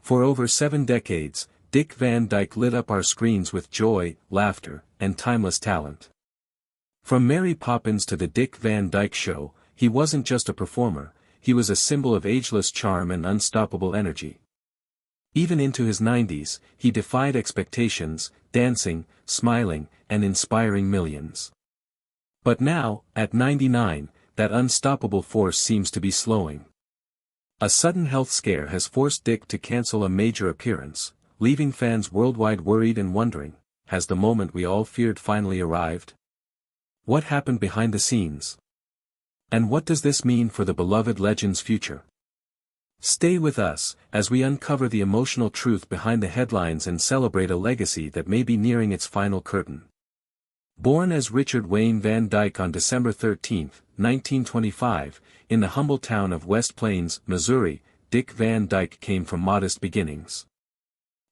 For over 7 decades, Dick Van Dyke lit up our screens with joy, laughter, and timeless talent. From Mary Poppins to the Dick Van Dyke Show, he wasn't just a performer, he was a symbol of ageless charm and unstoppable energy. Even into his 90s, he defied expectations, dancing, smiling, and inspiring millions. But now, at 99, that unstoppable force seems to be slowing. A sudden health scare has forced Dick to cancel a major appearance, leaving fans worldwide worried and wondering, has the moment we all feared finally arrived? What happened behind the scenes? And what does this mean for the beloved legend's future? Stay with us, as we uncover the emotional truth behind the headlines and celebrate a legacy that may be nearing its final curtain. Born as Richard Wayne Van Dyke on December 13, 1925, in the humble town of West Plains, Missouri, Dick Van Dyke came from modest beginnings.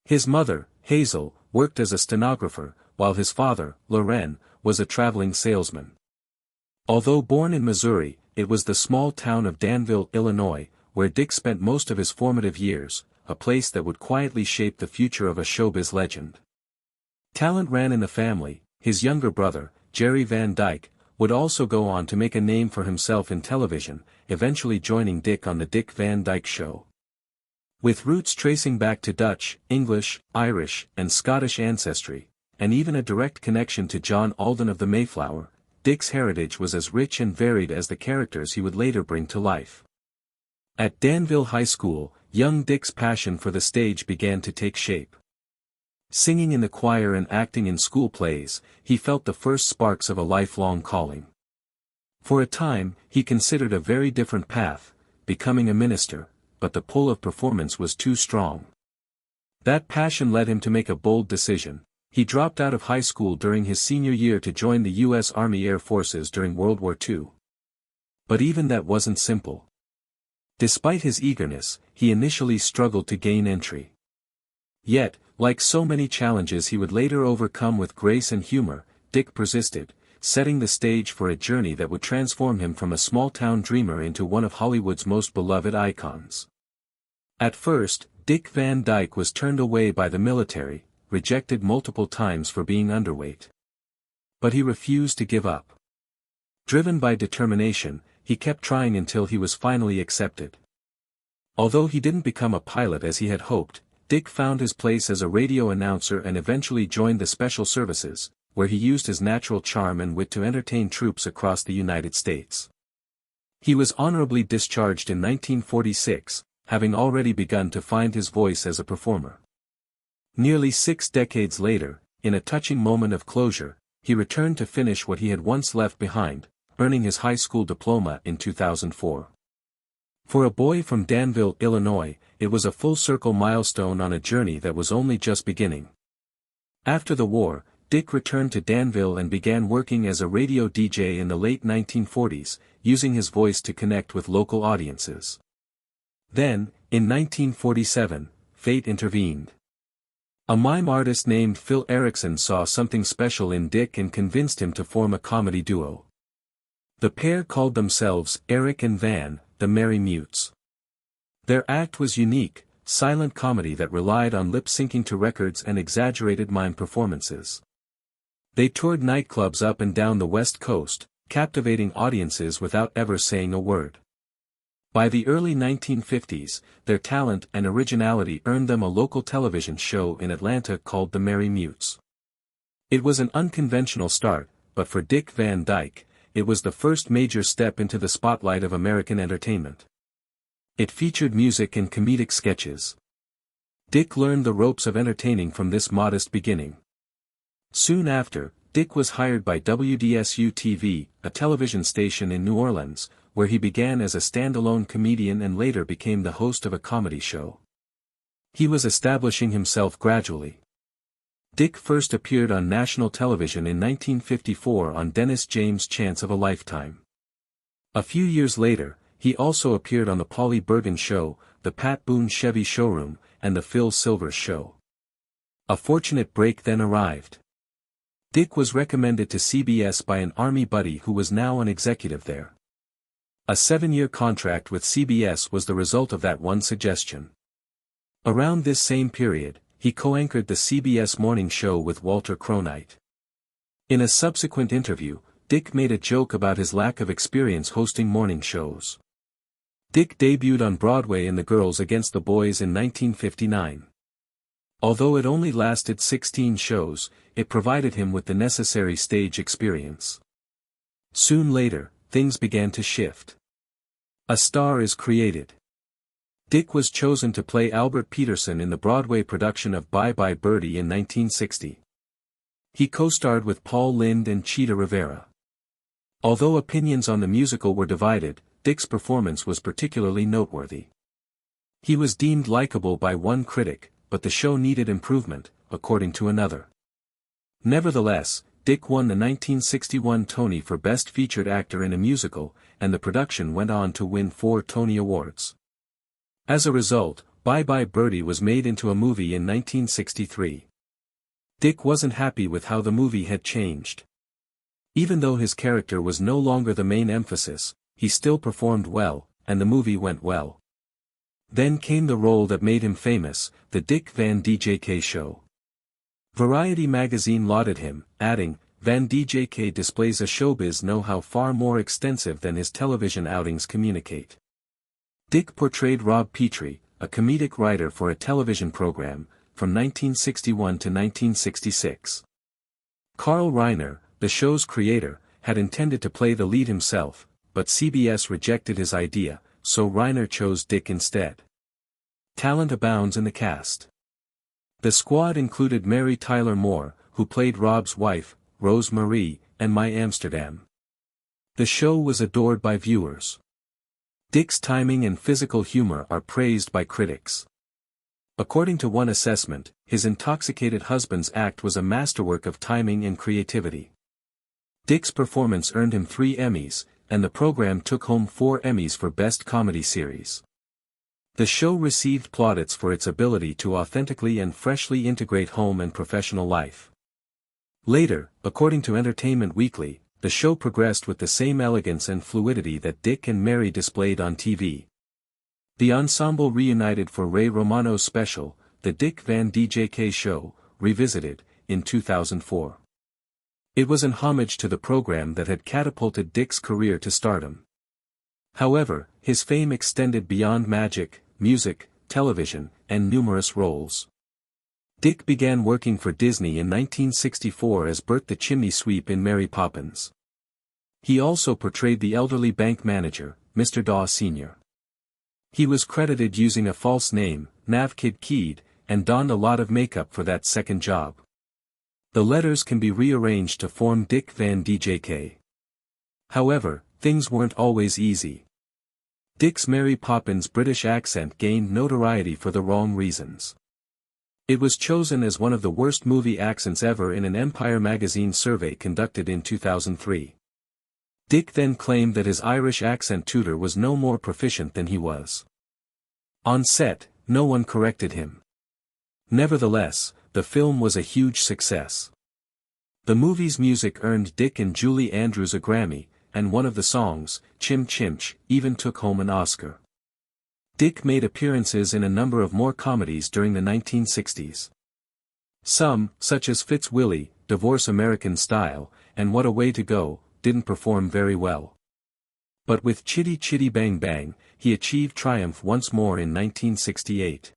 His mother, Hazel, worked as a stenographer, while his father, Loren, was a traveling salesman. Although born in Missouri, it was the small town of Danville, Illinois, where Dick spent most of his formative years, a place that would quietly shape the future of a showbiz legend. Talent ran in the family. His younger brother, Jerry Van Dyke, would also go on to make a name for himself in television, eventually joining Dick on the Dick Van Dyke Show. With roots tracing back to Dutch, English, Irish, and Scottish ancestry, and even a direct connection to John Alden of the Mayflower, Dick's heritage was as rich and varied as the characters he would later bring to life. At Danville High School, young Dick's passion for the stage began to take shape. Singing in the choir and acting in school plays, he felt the first sparks of a lifelong calling. For a time, he considered a very different path, becoming a minister, but the pull of performance was too strong. That passion led him to make a bold decision. He dropped out of high school during his senior year to join the U.S. Army Air Forces during World War II. But even that wasn't simple. Despite his eagerness, he initially struggled to gain entry. Yet, like so many challenges he would later overcome with grace and humor, Dick persisted, setting the stage for a journey that would transform him from a small-town dreamer into one of Hollywood's most beloved icons. At first, Dick Van Dyke was turned away by the military, rejected multiple times for being underweight. But he refused to give up. Driven by determination, he kept trying until he was finally accepted. Although he didn't become a pilot as he had hoped, Dick found his place as a radio announcer and eventually joined the Special Services, where he used his natural charm and wit to entertain troops across the United States. He was honorably discharged in 1946, having already begun to find his voice as a performer. Nearly 6 decades later, in a touching moment of closure, he returned to finish what he had once left behind, earning his high school diploma in 2004. For a boy from Danville, Illinois, it was a full-circle milestone on a journey that was only just beginning. After the war, Dick returned to Danville and began working as a radio DJ in the late 1940s, using his voice to connect with local audiences. Then, in 1947, fate intervened. A mime artist named Phil Erickson saw something special in Dick and convinced him to form a comedy duo. The pair called themselves Eric and Van, the Merry Mutes. Their act was unique, silent comedy that relied on lip-syncing to records and exaggerated mime performances. They toured nightclubs up and down the West Coast, captivating audiences without ever saying a word. By the early 1950s, their talent and originality earned them a local television show in Atlanta called The Merry Mutes. It was an unconventional start, but for Dick Van Dyke, it was the first major step into the spotlight of American entertainment. It featured music and comedic sketches. Dick learned the ropes of entertaining from this modest beginning. Soon after, Dick was hired by WDSU-TV, a television station in New Orleans, where he began as a standalone comedian and later became the host of a comedy show. He was establishing himself gradually. Dick first appeared on national television in 1954 on Dennis James' Chance of a Lifetime. A few years later, he also appeared on The Polly Bergen Show, The Pat Boone Chevy Showroom, and The Phil Silvers Show. A fortunate break then arrived. Dick was recommended to CBS by an Army buddy who was now an executive there. A 7-year contract with CBS was the result of that one suggestion. Around this same period, he co-anchored the CBS morning show with Walter Cronkite. In a subsequent interview, Dyke made a joke about his lack of experience hosting morning shows. Dyke debuted on Broadway in The Girls Against the Boys in 1959. Although it only lasted 16 shows, it provided him with the necessary stage experience. Soon later, things began to shift. A star is created. Dyke was chosen to play Albert Peterson in the Broadway production of Bye Bye Birdie in 1960. He co-starred with Paul Lynde and Chita Rivera. Although opinions on the musical were divided, Dyke's performance was particularly noteworthy. He was deemed likable by one critic, but the show needed improvement, according to another. Nevertheless, Dyke won the 1961 Tony for Best Featured Actor in a Musical, and the production went on to win 4 Tony Awards. As a result, Bye Bye Birdie was made into a movie in 1963. Dyke wasn't happy with how the movie had changed. Even though his character was no longer the main emphasis, he still performed well, and the movie went well. Then came the role that made him famous, The Dyke Van Dyke Show. Variety magazine lauded him, adding, "Van Dyke displays a showbiz know-how far more extensive than his television outings communicate." Dyke portrayed Rob Petrie, a comedic writer for a television program, from 1961 to 1966. Carl Reiner, the show's creator, had intended to play the lead himself, but CBS rejected his idea, so Reiner chose Dyke instead. Talent abounds in the cast. The squad included Mary Tyler Moore, who played Rob's wife, Rose Marie, and My Amsterdam. The show was adored by viewers. Dyke's timing and physical humor are praised by critics. According to one assessment, his intoxicated husband's act was a masterwork of timing and creativity. Dyke's performance earned him 3 Emmys, and the program took home 4 Emmys for Best Comedy Series. The show received plaudits for its ability to authentically and freshly integrate home and professional life. Later, according to Entertainment Weekly, the show progressed with the same elegance and fluidity that Dyke and Mary displayed on TV. The ensemble reunited for Ray Romano's special, The Dyke Van Dyke Show, Revisited, in 2004. It was an homage to the program that had catapulted Dyke's career to stardom. However, his fame extended beyond magic, music, television, and numerous roles. Dyke began working for Disney in 1964 as Bert the Chimney Sweep in Mary Poppins. He also portrayed the elderly bank manager, Mr. Daw Sr. He was credited using a false name, Nav Kid Keed, and donned a lot of makeup for that second job. The letters can be rearranged to form Dyke Van Dyke. However, things weren't always easy. Dyke's Mary Poppins British accent gained notoriety for the wrong reasons. It was chosen as one of the worst movie accents ever in an Empire magazine survey conducted in 2003. Dyke then claimed that his Irish accent tutor was no more proficient than he was. On set, no one corrected him. Nevertheless, the film was a huge success. The movie's music earned Dyke and Julie Andrews a Grammy, and one of the songs, Chim Chimch, even took home an Oscar. Dyke made appearances in a number of more comedies during the 1960s. Some, such as Fitz Willie, Divorce American Style, and What a Way to Go, didn't perform very well. But with Chitty Chitty Bang Bang, he achieved triumph once more in 1968.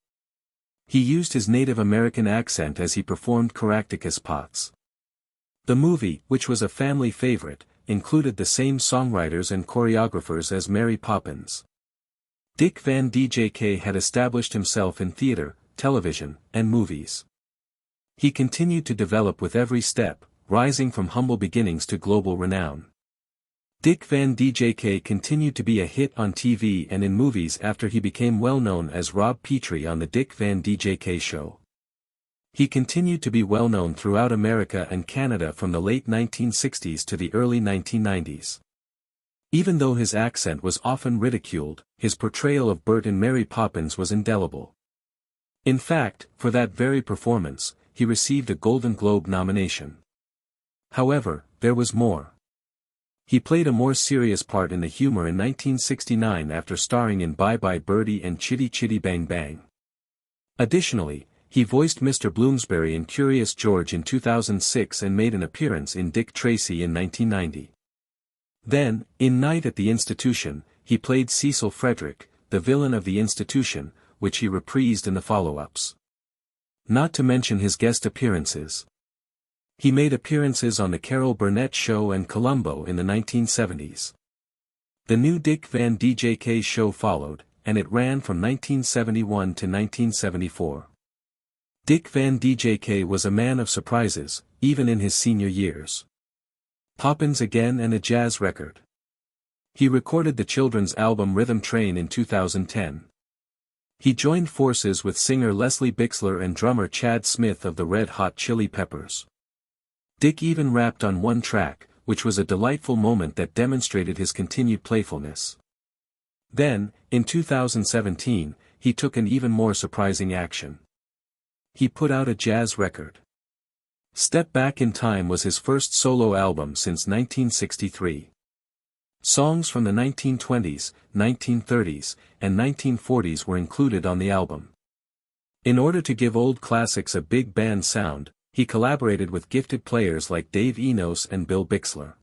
He used his Native American accent as he performed Caractacus Potts. The movie, which was a family favorite, included the same songwriters and choreographers as Mary Poppins. Dyke Van Dyke had established himself in theater, television, and movies. He continued to develop with every step, rising from humble beginnings to global renown. Dyke Van Dyke continued to be a hit on TV and in movies after he became well known as Rob Petrie on The Dyke Van Dyke Show. He continued to be well known throughout America and Canada from the late 1960s to the early 1990s. Even though his accent was often ridiculed, his portrayal of Bert in Mary Poppins was indelible. In fact, for that very performance, he received a Golden Globe nomination. However, there was more. He played a more serious part in the humor in 1969 after starring in Bye Bye Birdie and Chitty Chitty Bang Bang. Additionally, he voiced Mr. Bloomsbury in Curious George in 2006 and made an appearance in Dick Tracy in 1990. Then, in Night at the Institution, he played Cecil Frederick, the villain of the institution, which he reprised in the follow-ups. Not to mention his guest appearances. He made appearances on The Carol Burnett Show and Columbo in the 1970s. The new Dick Van Dyke show followed, and it ran from 1971 to 1974. Dick Van Dyke was a man of surprises, even in his senior years. Poppins Again and a jazz record. He recorded the children's album Rhythm Train in 2010. He joined forces with singer Leslie Bixler and drummer Chad Smith of the Red Hot Chili Peppers. Dick even rapped on one track, which was a delightful moment that demonstrated his continued playfulness. Then, in 2017, he took an even more surprising action. He put out a jazz record. Step Back in Time was his first solo album since 1963. Songs from the 1920s, 1930s, and 1940s were included on the album. In order to give old classics a big band sound, he collaborated with gifted players like Dave Enos and Bill Bixler.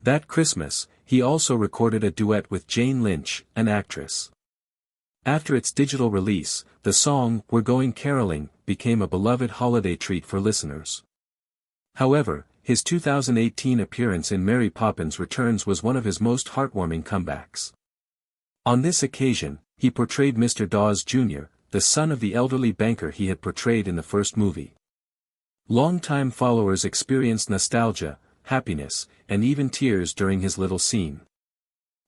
That Christmas, he also recorded a duet with Jane Lynch, an actress. After its digital release, the song "We're Going Caroling" became a beloved holiday treat for listeners. However, his 2018 appearance in Mary Poppins Returns was one of his most heartwarming comebacks. On this occasion, he portrayed Mr. Dawes Jr., the son of the elderly banker he had portrayed in the first movie. Longtime followers experienced nostalgia, happiness, and even tears during his little scene.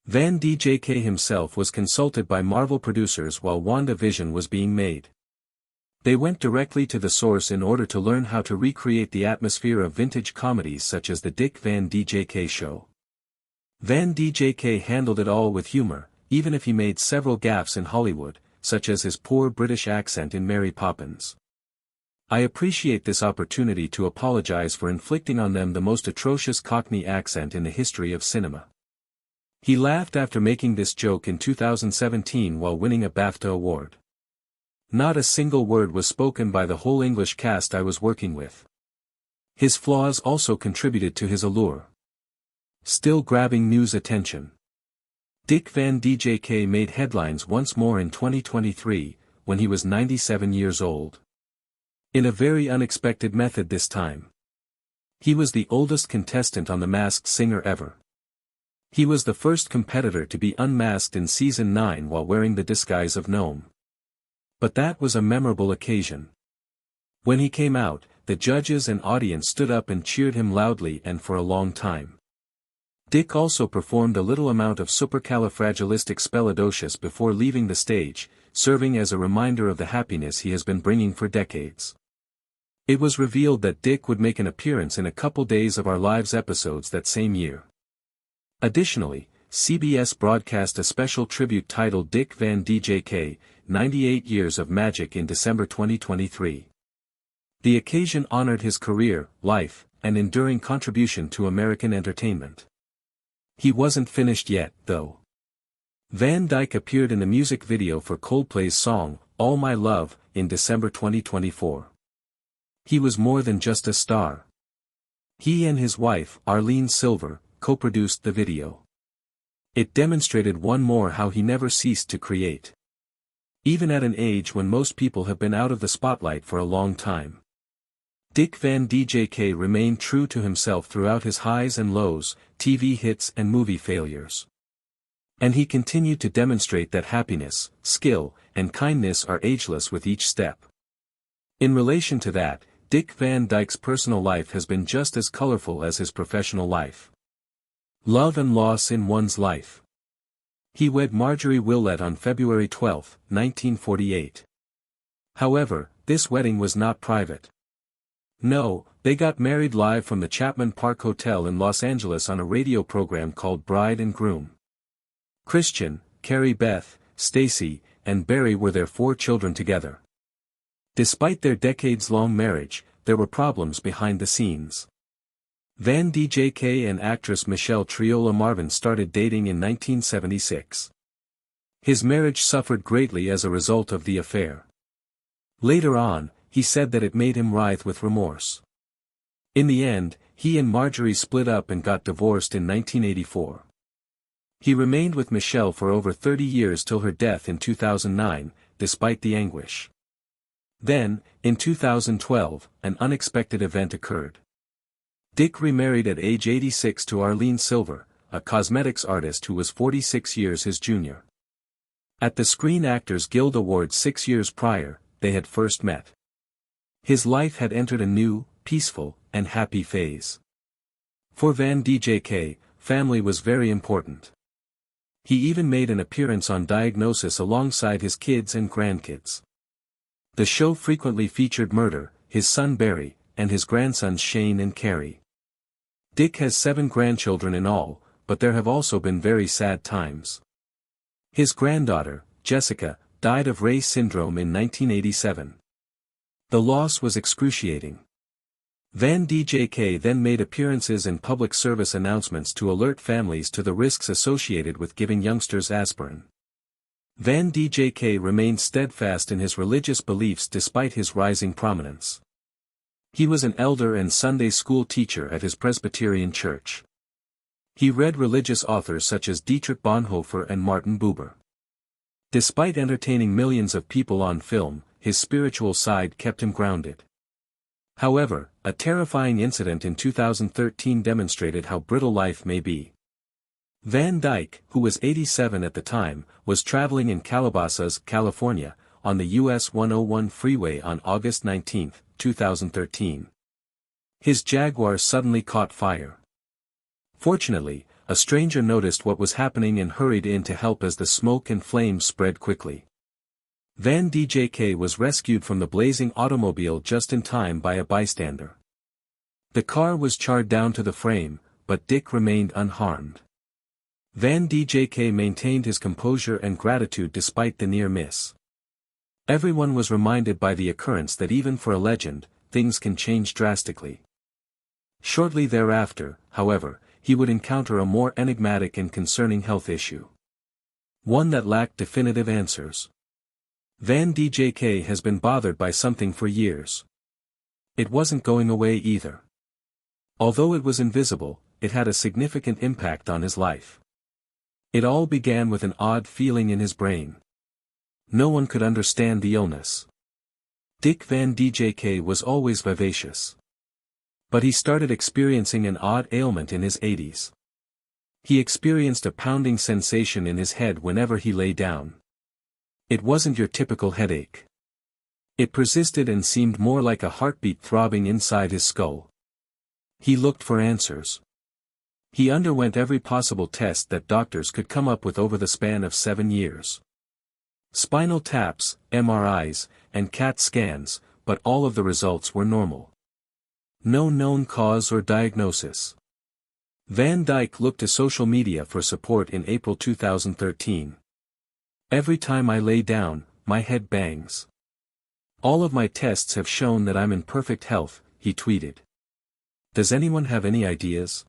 Van Dyke himself was consulted by Marvel producers while WandaVision was being made. They went directly to the source in order to learn how to recreate the atmosphere of vintage comedies such as The Dick Van Dyke Show. Van Dyke handled it all with humor, even if he made several gaffes in Hollywood, such as his poor British accent in Mary Poppins. I appreciate this opportunity to apologize for inflicting on them the most atrocious Cockney accent in the history of cinema. He laughed after making this joke in 2017 while winning a BAFTA award. Not a single word was spoken by the whole English cast I was working with. His flaws also contributed to his allure. Still grabbing news attention. Dick Van Dyke made headlines once more in 2023, when he was 97 years old. In a very unexpected method this time. He was the oldest contestant on The Masked Singer ever. He was the first competitor to be unmasked in Season 9 while wearing the disguise of Gnome. But that was a memorable occasion. When he came out, the judges and audience stood up and cheered him loudly and for a long time. Dick also performed a little amount of supercalifragilisticexpialidocious before leaving the stage, serving as a reminder of the happiness he has been bringing for decades. It was revealed that Dick would make an appearance in a couple Days of Our Lives episodes that same year. Additionally, CBS broadcast a special tribute titled Dick Van Dyke, 98 Years of Magic in December 2023. The occasion honored his career, life, and enduring contribution to American entertainment. He wasn't finished yet, though. Van Dyke appeared in the music video for Coldplay's song, All My Love, in December 2024. He was more than just a star. He and his wife, Arlene Silver, co-produced the video. It demonstrated one more how he never ceased to create. Even at an age when most people have been out of the spotlight for a long time. Dick Van Dyke remained true to himself throughout his highs and lows, TV hits and movie failures. And he continued to demonstrate that happiness, skill, and kindness are ageless with each step. In relation to that, Dick Van Dyke's personal life has been just as colorful as his professional life. Love and loss in one's life. He wed Marjorie Willett on February 12, 1948. However, this wedding was not private. No, they got married live from the Chapman Park Hotel in Los Angeles on a radio program called Bride and Groom. Christian, Carrie Beth, Stacy, and Barry were their 4 children together. Despite their decades-long marriage, there were problems behind the scenes. Van Dyke and actress Michelle Triola Marvin started dating in 1976. His marriage suffered greatly as a result of the affair. Later on, he said that it made him writhe with remorse. In the end, he and Marjorie split up and got divorced in 1984. He remained with Michelle for over 30 years till her death in 2009, despite the anguish. Then, in 2012, an unexpected event occurred. Dyke remarried at age 86 to Arlene Silver, a cosmetics artist who was 46 years his junior. At the Screen Actors Guild Awards 6 years prior, they had first met. His life had entered a new, peaceful, and happy phase. For Van Dyke, family was very important. He even made an appearance on Diagnosis alongside his kids and grandkids. The show frequently featured Murder, his son Barry, and his grandsons Shane and Carrie. Dyke has 7 grandchildren in all, but there have also been very sad times. His granddaughter, Jessica, died of Reye syndrome in 1987. The loss was excruciating. Van Dyke then made appearances and public service announcements to alert families to the risks associated with giving youngsters aspirin. Van Dyke remained steadfast in his religious beliefs despite his rising prominence. He was an elder and Sunday school teacher at his Presbyterian church. He read religious authors such as Dietrich Bonhoeffer and Martin Buber. Despite entertaining millions of people on film, his spiritual side kept him grounded. However, a terrifying incident in 2013 demonstrated how brittle life may be. Van Dyke, who was 87 at the time, was traveling in Calabasas, California, on the US 101 freeway on August 19, 2013. His Jaguar suddenly caught fire. Fortunately, a stranger noticed what was happening and hurried in to help as the smoke and flames spread quickly. Van Dyke was rescued from the blazing automobile just in time by a bystander. The car was charred down to the frame, but Dyke remained unharmed. Van Dyke maintained his composure and gratitude despite the near miss. Everyone was reminded by the occurrence that even for a legend, things can change drastically. Shortly thereafter, however, he would encounter a more enigmatic and concerning health issue. One that lacked definitive answers. Van Dyke has been bothered by something for years. It wasn't going away either. Although it was invisible, it had a significant impact on his life. It all began with an odd feeling in his brain. No one could understand the illness. Dyke Van Dyke was always vivacious. But he started experiencing an odd ailment in his 80s. He experienced a pounding sensation in his head whenever he lay down. It wasn't your typical headache. It persisted and seemed more like a heartbeat throbbing inside his skull. He looked for answers. He underwent every possible test that doctors could come up with over the span of 7 years. Spinal taps, MRIs, and CAT scans, but all of the results were normal. No known cause or diagnosis. Van Dyke looked to social media for support in April 2013. Every time I lay down, my head bangs. All of my tests have shown that I'm in perfect health, he tweeted. Does anyone have any ideas?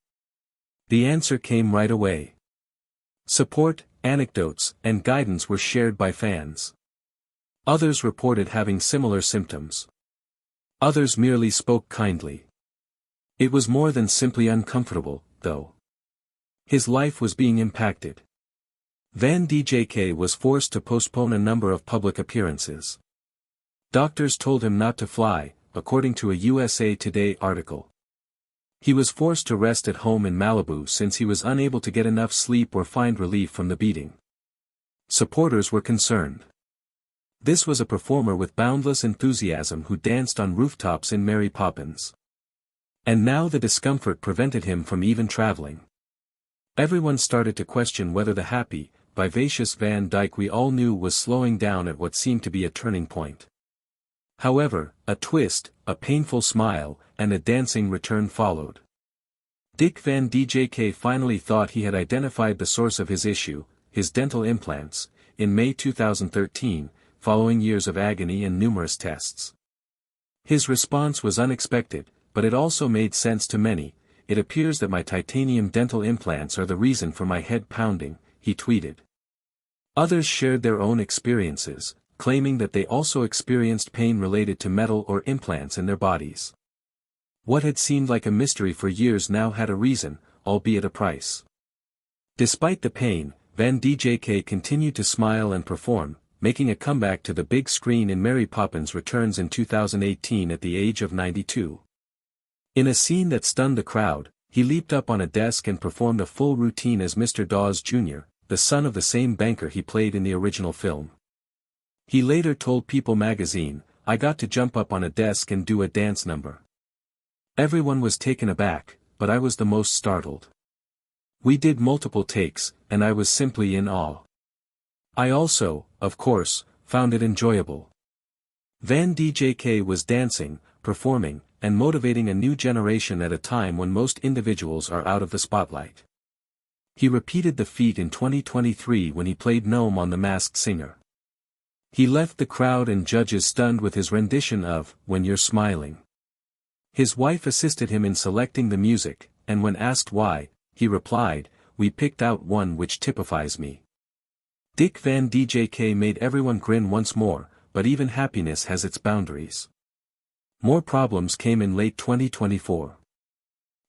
The answer came right away. Support, anecdotes, and guidance were shared by fans. Others reported having similar symptoms. Others merely spoke kindly. It was more than simply uncomfortable, though. His life was being impacted. Van Dyke was forced to postpone a number of public appearances. Doctors told him not to fly, according to a USA Today article. He was forced to rest at home in Malibu since he was unable to get enough sleep or find relief from the beating. Supporters were concerned. This was a performer with boundless enthusiasm who danced on rooftops in Mary Poppins. And now the discomfort prevented him from even traveling. Everyone started to question whether the happy, vivacious Van Dyke we all knew was slowing down at what seemed to be a turning point. However, a twist, a painful smile, and a dancing return followed. Dyke Van Dyke finally thought he had identified the source of his issue, his dental implants, in May 2013, following years of agony and numerous tests. His response was unexpected, but it also made sense to many. It appears that my titanium dental implants are the reason for my head pounding, he tweeted. Others shared their own experiences, claiming that they also experienced pain related to metal or implants in their bodies. What had seemed like a mystery for years now had a reason, albeit a price. Despite the pain, Van Dyke continued to smile and perform, making a comeback to the big screen in Mary Poppins Returns in 2018 at the age of 92. In a scene that stunned the crowd, he leaped up on a desk and performed a full routine as Mr. Dawes Jr., the son of the same banker he played in the original film. He later told People magazine, "I got to jump up on a desk and do a dance number. Everyone was taken aback, but I was the most startled. We did multiple takes, and I was simply in awe. I also, of course, found it enjoyable." Van Dyke was dancing, performing, and motivating a new generation at a time when most individuals are out of the spotlight. He repeated the feat in 2023 when he played Gnome on The Masked Singer. He left the crowd and judges stunned with his rendition of "When You're Smiling." His wife assisted him in selecting the music, and when asked why, he replied, "We picked out one which typifies me." Dick Van Dyke made everyone grin once more, but even happiness has its boundaries. More problems came in late 2024.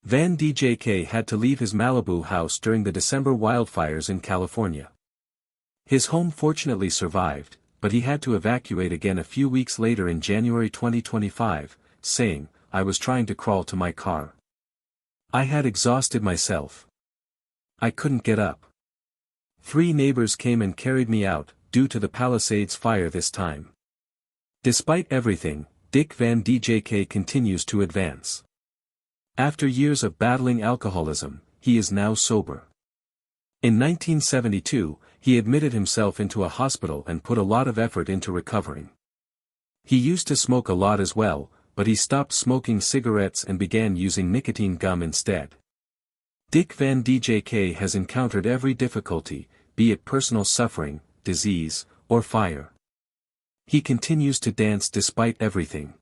Van Dyke had to leave his Malibu house during the December wildfires in California. His home fortunately survived, but he had to evacuate again a few weeks later in January 2025, saying, "I was trying to crawl to my car. I had exhausted myself. I couldn't get up. 3 neighbors came and carried me out, due to the Palisades fire this time." Despite everything, Dick Van Dyke continues to advance. After years of battling alcoholism, he is now sober. In 1972, he admitted himself into a hospital and put a lot of effort into recovering. He used to smoke a lot as well, but he stopped smoking cigarettes and began using nicotine gum instead. Dick Van Dyke has encountered every difficulty, be it personal suffering, disease, or fire. He continues to dance despite everything.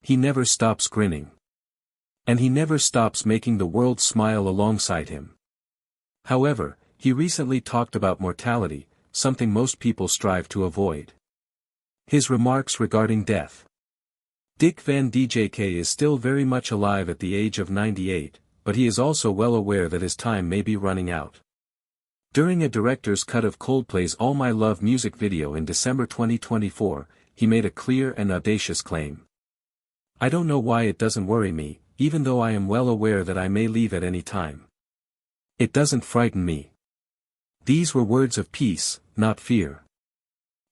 He never stops grinning. And he never stops making the world smile alongside him. However, he recently talked about mortality, something most people strive to avoid. His remarks regarding death. Dick Van Dyke is still very much alive at the age of 98, but he is also well aware that his time may be running out. During a director's cut of Coldplay's All My Love music video in December 2024, he made a clear and audacious claim. "I don't know why it doesn't worry me, even though I am well aware that I may leave at any time. It doesn't frighten me." These were words of peace, not fear.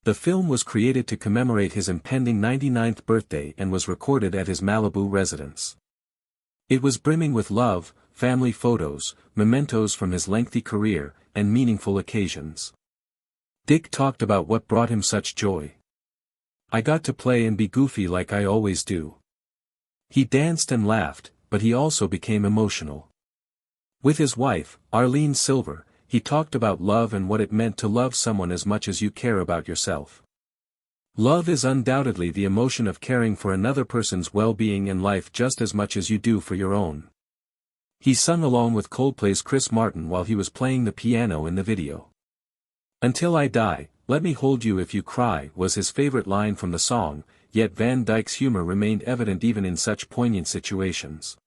The film was created to commemorate his impending 99th birthday and was recorded at his Malibu residence. It was brimming with love, family photos, mementos from his lengthy career, and meaningful occasions. Dick talked about what brought him such joy. "I got to play and be goofy like I always do." He danced and laughed, but he also became emotional. With his wife, Arlene Silver, he talked about love and what it meant to love someone as much as you care about yourself. Love is undoubtedly the emotion of caring for another person's well-being and life just as much as you do for your own. He sung along with Coldplay's Chris Martin while he was playing the piano in the video. "Until I die, let me hold you if you cry" was his favorite line from the song, yet Van Dyke's humor remained evident even in such poignant situations.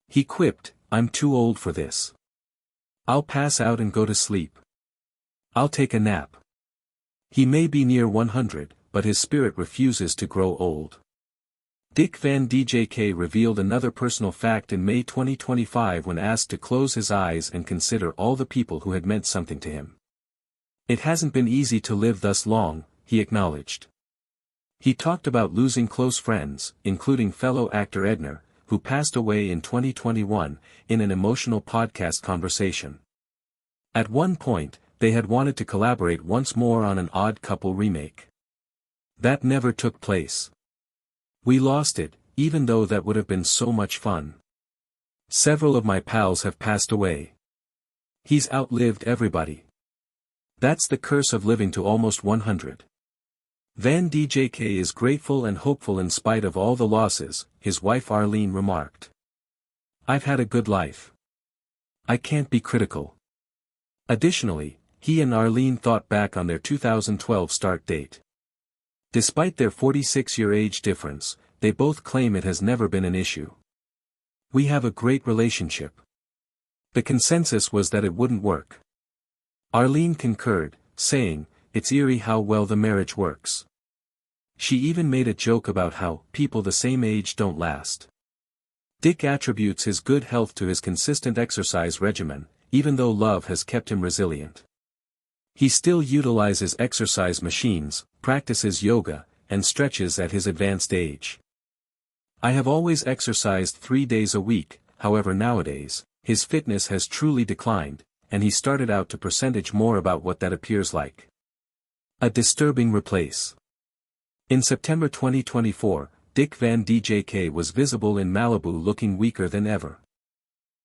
He quipped, "I'm too old for this. I'll pass out and go to sleep. I'll take a nap." He may be near 100, but his spirit refuses to grow old. Dick Van Dyke revealed another personal fact in May 2025 when asked to close his eyes and consider all the people who had meant something to him. "It hasn't been easy to live thus long," he acknowledged. He talked about losing close friends, including fellow actor Edner, who passed away in 2021, in an emotional podcast conversation. At one point, they had wanted to collaborate once more on an Odd Couple remake. That never took place. "We lost it, even though that would have been so much fun. Several of my pals have passed away. He's outlived everybody. That's the curse of living to almost 100. Van Dyke is grateful and hopeful in spite of all the losses, his wife Arlene remarked. "I've had a good life. I can't be critical." Additionally, he and Arlene thought back on their 2012 start date. Despite their 46-year age difference, they both claim it has never been an issue. We have a great relationship. The consensus was that it wouldn't work. Arlene concurred, saying, "It's eerie how well the marriage works." She even made a joke about how people the same age don't last. Dyke attributes his good health to his consistent exercise regimen, even though love has kept him resilient. He still utilizes exercise machines, practices yoga, and stretches at his advanced age. "I have always exercised 3 days a week, however nowadays, his fitness has truly declined, and he started out to percentage more about what that appears like. A disturbing replace." In September 2024, Dyke Van Dyke was visible in Malibu looking weaker than ever.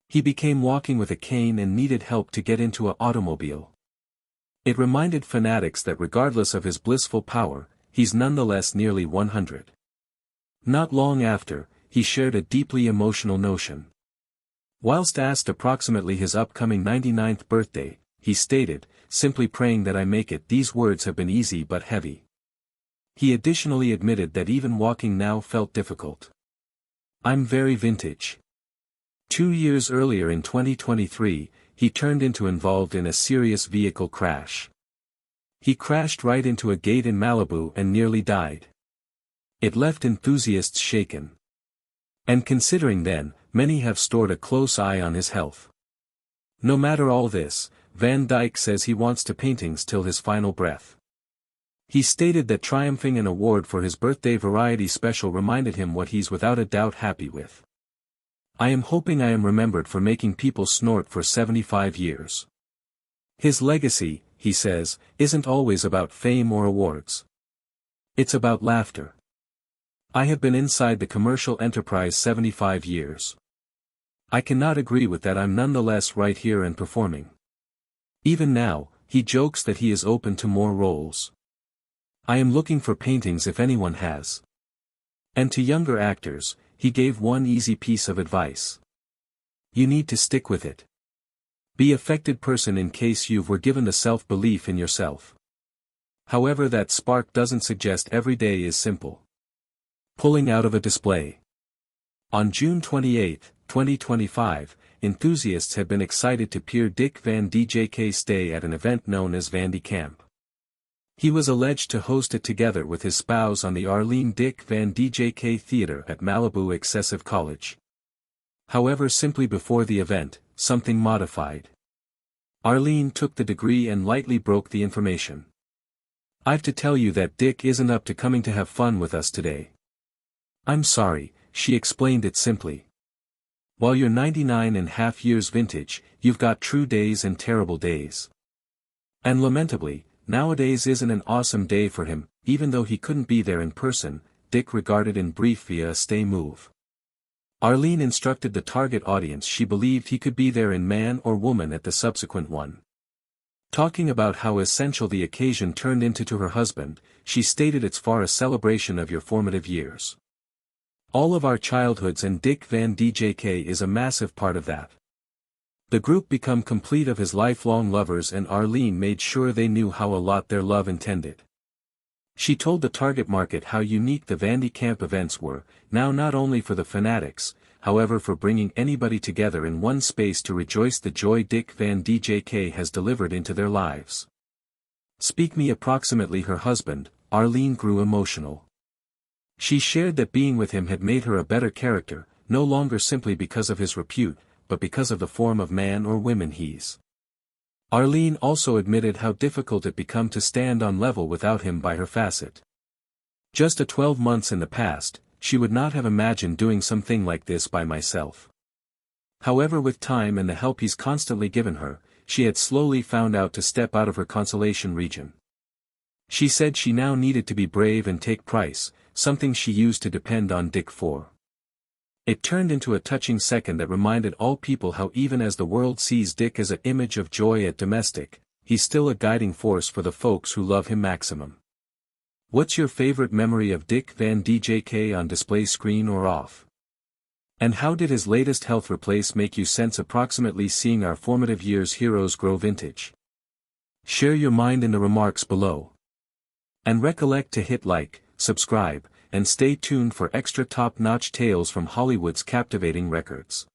He became walking with a cane and needed help to get into an automobile. It reminded fanatics that regardless of his blissful power, he's nonetheless nearly 100. Not long after, he shared a deeply emotional notion. Whilst asked approximately his upcoming 99th birthday, he stated, "Simply praying that I make it. These words have been easy but heavy." He additionally admitted that even walking now felt difficult. "I'm very vintage." 2 years earlier in 2023, he turned into involved in a serious vehicle crash. He crashed right into a gate in Malibu and nearly died. It left enthusiasts shaken. And considering then, many have stored a close eye on his health. No matter all this, Van Dyke says he wants to paintings till his final breath. He stated that triumphing an award for his birthday variety special reminded him what he's without a doubt happy with. "I am hoping I am remembered for making people snort for 75 years. His legacy, he says, isn't always about fame or awards. It's about laughter. "I have been inside the commercial enterprise 75 years. I cannot agree with that. I'm nonetheless right here and performing." Even now, he jokes that he is open to more roles. "I am looking for paintings if anyone has." And to younger actors, he gave one easy piece of advice. "You need to stick with it. Be affected person in case you were given the self-belief in yourself." However, that spark doesn't suggest every day is simple. Pulling out of a display. On June 28, 2025, enthusiasts had been excited to peer Dyke Van Dyke stay at an event known as Vandy Camp. He was alleged to host it together with his spouse on the Arlene Dyke Van Dyke Theater at Malibu Excessive College. However, simply before the event, something modified. Arlene took the degree and lightly broke the information. "I've to tell you that Dyke isn't up to coming to have fun with us today. I'm sorry," she explained it simply. "While you're 99.5 years vintage, you've got true days and terrible days. And lamentably, nowadays isn't an awesome day for him, even though he couldn't be there in person," Dyke regarded in brief via a stay move. Arlene instructed the target audience she believed he could be there in man or woman at the subsequent one. Talking about how essential the occasion turned into to her husband, she stated, "It's far a celebration of your formative years. All of our childhoods, and Dyke Van Dyke is a massive part of that. The group become complete of his lifelong lovers, and Arlene made sure they knew how a lot their love intended." She told the target market how unique the Vandy Camp events were, now not only for the fanatics, however for bringing anybody together in one space to rejoice the joy Dyke Van Dyke has delivered into their lives. Speaking approximately her husband, Arlene grew emotional. She shared that being with him had made her a better character, no longer simply because of his repute, but because of the form of man or woman he's. Arlene also admitted how difficult it become to stand on level without him by her facet. "Just a 12 months in the past, she would not have imagined doing something like this by myself. However, with time and the help he's constantly given her, she had slowly found out to step out of her consolation region. She said she now needed to be brave and take price, something she used to depend on Dyke for. It turned into a touching second that reminded all people how even as the world sees Dyke as an image of joy at domestic, he's still a guiding force for the folks who love him maximum." What's your favorite memory of Dyke Van Dyke, on display screen or off? And how did his latest health replace make you sense approximately seeing our formative years heroes grow vintage? Share your mind in the remarks below. And recollect to hit like, subscribe, and stay tuned for extra top-notch tales from Hollywood's captivating records.